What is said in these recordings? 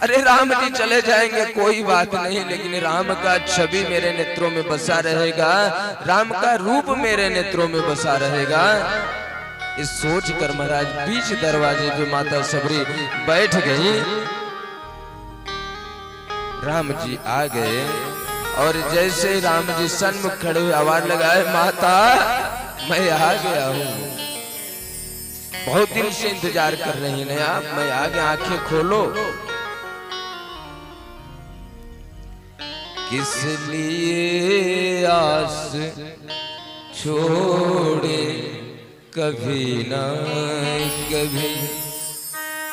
अरे राम जी चले जाएंगे कोई बात नहीं, लेकिन राम का छवि मेरे नेत्रों में बसा रहेगा, राम का रूप मेरे नेत्रों में बसा रहेगा। इस सोच कर महाराज बीच दरवाजे पे माता सबरी बैठ गई। राम जी आ गए और जैसे राम जी सन्मुख खड़े हुए आवाज लगाए, माता मैं आ गया हूँ, बहुत दिन से इंतजार कर रही हैं आप, मैं आ गया, आंखें खोलो। किस लिए आस छोड़े कभी ना कभी,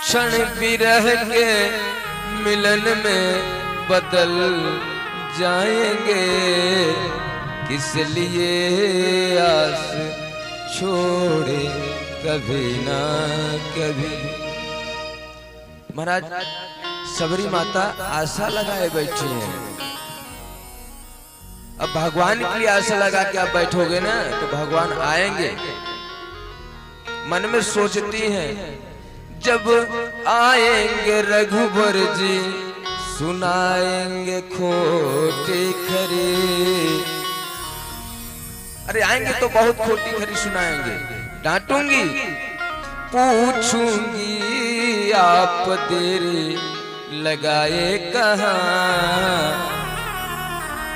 क्षण विरह के मिलन में बदल जाएंगे। किस लिए आस छोड़े कभी ना कभी। महाराज सबरी माता आशा लगाए बैठी हैं। अब भगवान के लिए आशा लगा के आप बैठोगे ना तो भगवान आएंगे। मन में सोचती हैं, जब आएंगे रघुबर जी सुनाएंगे खोटी खरी। अरे आएंगे तो बहुत खोटी खरी सुनाएंगे, डांटूंगी, पूछूंगी आप देर लगाए कहाँ,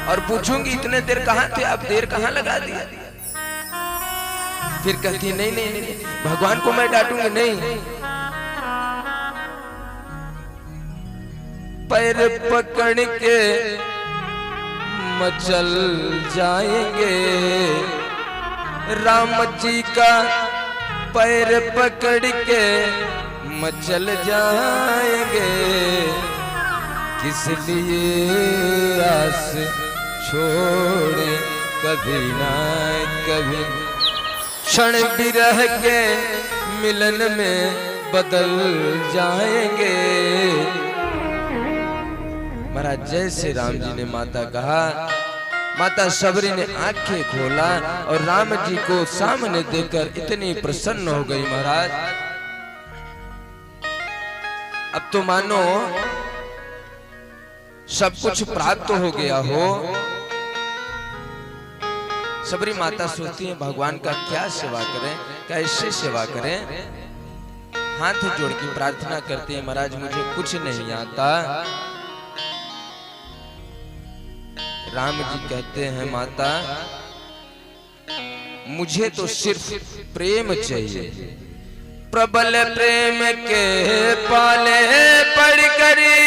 और पूछूंगी इतने देर कहाँ थे आप, देर कहाँ लगा दिया। फिर कहती नहीं नहीं नहीं, भगवान को मैं डांटूंगी नहीं। पैर पकड़ के मचल जाएंगे, राम जी का पैर पकड़ के मचल जाएंगे। किस लिए आस छोड़े कभी ना कभी, क्षण विरह के मिलन में बदल जाएंगे। महाराज जैसे राम जी ने माता कहा, माता सबरी ने आंखें खोला और राम जी को सामने देखकर इतनी प्रसन्न हो गई। महाराज अब तो मानो सब कुछ प्राप्त हो गया हो। सबरी माता सोचती है भगवान का क्या सेवा करें, कैसे सेवा करें। हाथ जोड़ के प्रार्थना करती है, महाराज मुझे कुछ नहीं आता। राम जी कहते हैं, माता मुझे तो सिर्फ प्रेम चाहिए, प्रबल प्रेम के पाले पड़ करी।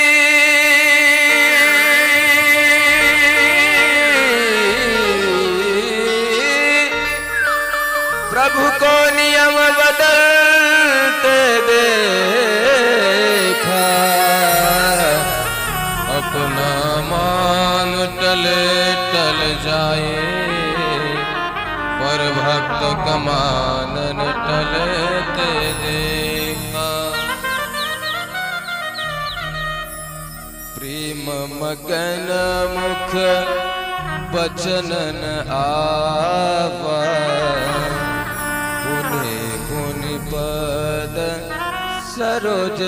प्रभु को नियम बदलते देखा, अपना मान टले टल जाए, पर भक्त कमानन टलते देखा। प्रेम मगन मुख बचनन आवा, पुनि पद सरोज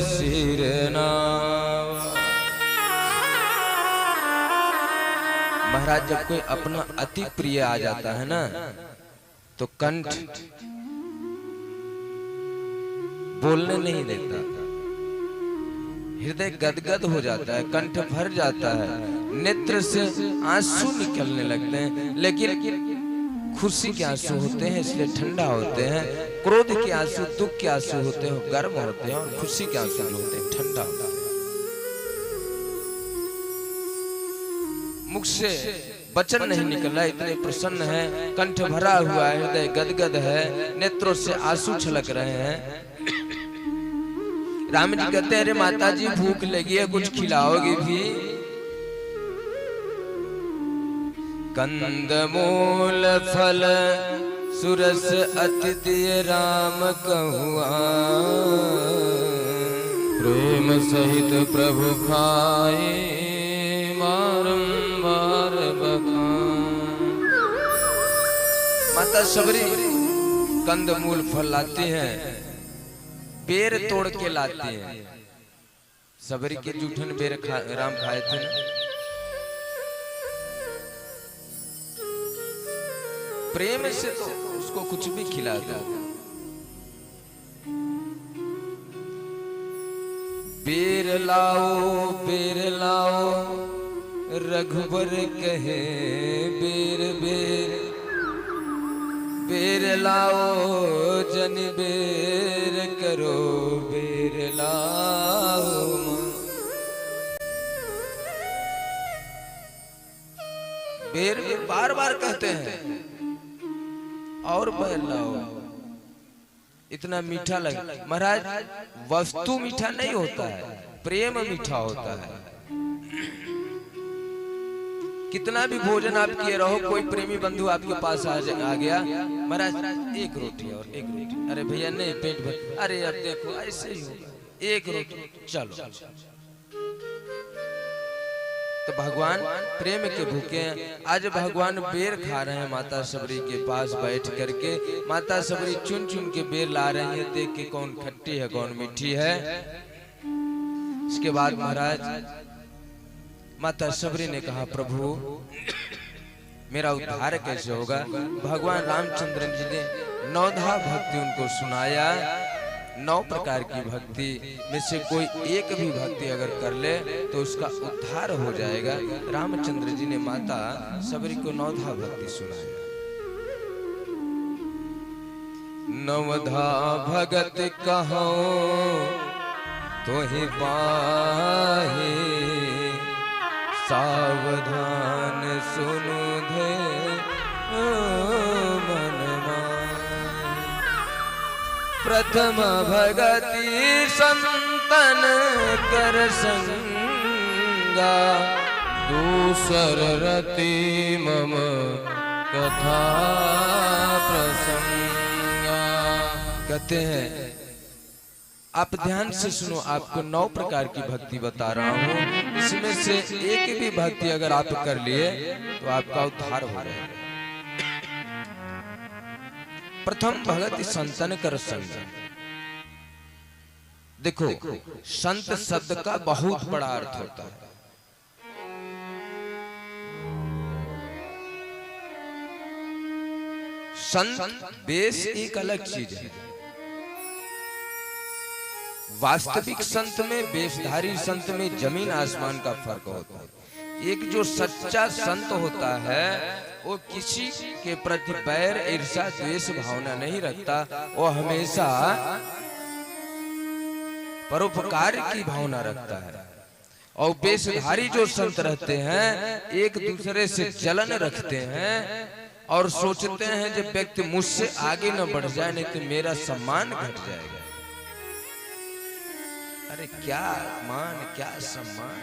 सिरना। महाराज जब कोई अपना अति प्रिय आ जाता है ना तो कंठ बोलने नहीं देता, हृदय गदगद हो जाता है, कंठ भर जाता है, नेत्र से आंसू निकलने लगते हैं। लेकिन खुशी के आंसू होते हैं इसलिए ठंडा होते हैं, क्रोध के आंसू दुख के आंसू होते हैं गर्म होते हैं, और खुशी के आंसू जो होते हैं ठंडा होते हैं। मुख से वचन नहीं निकल रहा, इतने प्रसन्न है, कंठ भरा हुआ है, हृदय गदगद है, नेत्रों से आंसू छलक रहे हैं। राम जी कहते हैं, अरे माता जी भूख लगी है, कुछ खिलाओगी भी। कंद मूल फल सुरस अति दिय राम कहुआ, प्रेम सहित प्रभु खाए मारंबार बखान। माता सबरी कंदमूल फल लाती हैं, बेर तोड़ के लाती हैं। सबरी के जूठन बेर राम खाए थे ना। प्रेम से तो उसको कुछ भी खिला दो। बेर लाओ रघुबर कहे बेर बेर, बेर लाओ जन बेर करो बेर लाओ। बेर बार बार कहते हैं और बेर लाओ। इतना मीठा लगे महाराज। वस्तु मीठा नहीं होता है, प्रेम मीठा होता है। कितना भी भोजन आप किए रहो, कोई प्रेमी बंधु आपके पास आ गया, महाराज एक रोटी और एक रोटी, अरे भैया नहीं पेट भर, अरे अब देखो ऐसे ही होगा, एक रोटी चलो। तो भगवान प्रेम के भूखे हैं। आज भगवान बेर खा रहे हैं माता सबरी के पास बैठ करके। माता सबरी चुन चुन के बेर ला रही है, देख के कौन खट्टी है कौन मीठी है। इसके बाद महाराज माता सबरी ने कहा, प्रभु मेरा उद्धार कैसे होगा। भगवान रामचंद्र जी ने 9धा भक्ति उनको सुनाया। 9 प्रकार की भक्ति में से कोई एक भी भक्ति अगर कर ले तो उसका उद्धार हो जाएगा। रामचंद्र जी ने माता सबरी को 9धा भक्ति सुनाया। 9धा भगत कहो तो ही पाहे, सावधान सुनु धे मन प्रथम भगति संतन कर संगा, दूसर रति मम कथा प्रसंगा। कहते हैं आप ध्यान से सुनो, आपको 9 प्रकार की भक्ति बता रहा हूँ। इसमें से एक भी भक्ति अगर आप कर लिए तो आपका उद्धार हो जाएगा। प्रथम भगति संतन कर संग। देखो संत शब्द का बहुत बड़ा अर्थ होता है। संत बेस एक अलग चीज है। वास्तविक संत में, बेशधारी संत में जमीन आसमान का फर्क होता है। एक जो सच्चा संत होता है वो किसी के प्रति बैर ईर्ष्या द्वेष भावना नहीं रखता, वो हमेशा परोपकार की भावना रखता है। और बेशधारी जो संत रहते हैं एक दूसरे से जलन रखते हैं और सोचते हैं जब व्यक्ति मुझसे आगे न बढ़ जाए नहीं तो मेरा सम्मान घट जाएगा। अरे क्या मान क्या सम्मान।